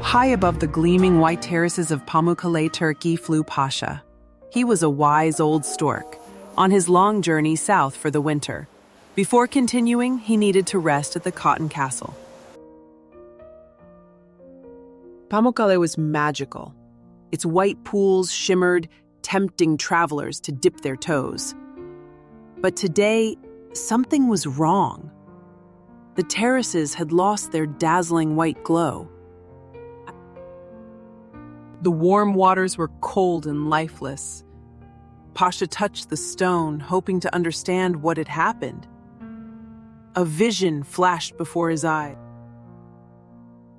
High above the gleaming white terraces of Pamukkale, Turkey, flew Pasha. He was a wise old stork, on his long journey south for the winter. Before continuing, he needed to rest at the cotton castle. Pamukkale was magical. Its white pools shimmered, tempting travelers to dip their toes. But today, something was wrong. The terraces had lost their dazzling white glow. The warm waters were cold and lifeless. Pasha touched the stone, hoping to understand what had happened. A vision flashed before his eyes.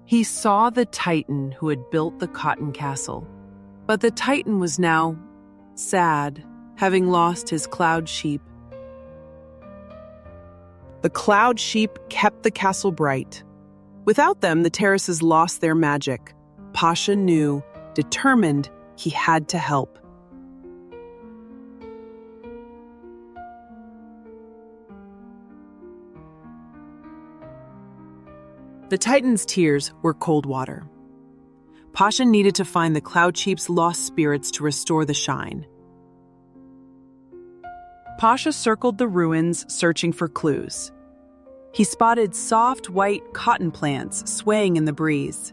He saw the Titan who had built the cotton castle. But the Titan was now sad, having lost his cloud sheep. The cloud sheep kept the castle bright. Without them, the terraces lost their magic. Pasha knew, determined, he had to help. The Titan's tears were cold water. Pasha needed to find the cloud sheep's lost spirits to restore the shine. Pasha circled the ruins, searching for clues. He spotted soft white cotton plants swaying in the breeze.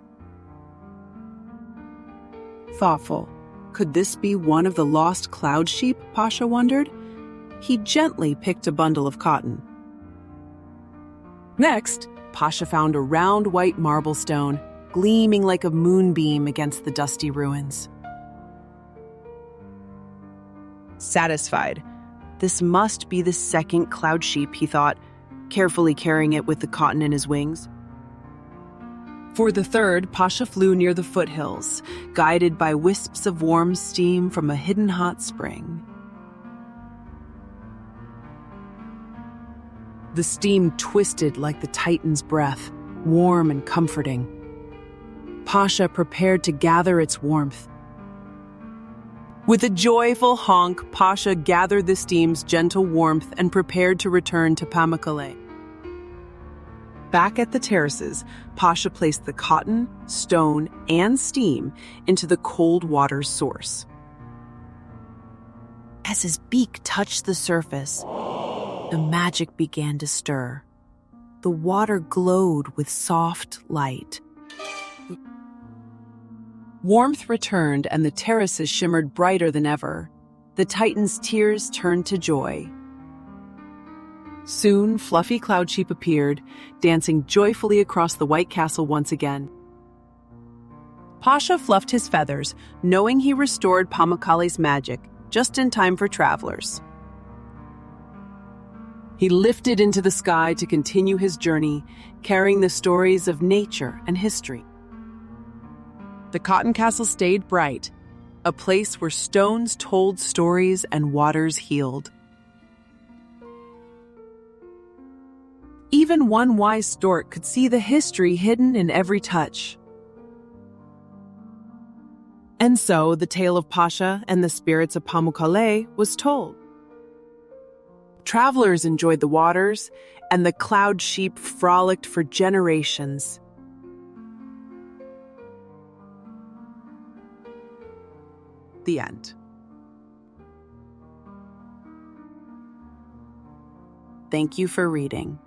Thoughtful. Could this be one of the lost cloud sheep, Pasha wondered? He gently picked a bundle of cotton. Next, Pasha found a round white marble stone, gleaming like a moonbeam against the dusty ruins. Satisfied, this must be the second cloud sheep, he thought, carefully carrying it with the cotton in his wings. For the third, Pasha flew near the foothills, guided by wisps of warm steam from a hidden hot spring. The steam twisted like the Titan's breath, warm and comforting. Pasha prepared to gather its warmth. With a joyful honk, Pasha gathered the steam's gentle warmth and prepared to return to Pamukkale. Back at the terraces, Pasha placed the cotton, stone, and steam into the cold water's source. As his beak touched the surface, the magic began to stir. The water glowed with soft light. Warmth returned and the terraces shimmered brighter than ever. The Titan's tears turned to joy. Soon, fluffy cloud sheep appeared, dancing joyfully across the white castle once again. Pasha fluffed his feathers, knowing he restored Pamukkale's magic, just in time for travelers. He lifted into the sky to continue his journey, carrying the stories of nature and history. The cotton castle stayed bright, a place where stones told stories and waters healed. Even one wise stork could see the history hidden in every touch. And so the tale of Pasha and the spirits of Pamukkale was told. Travelers enjoyed the waters, and the cloud sheep frolicked for generations. The end. Thank you for reading.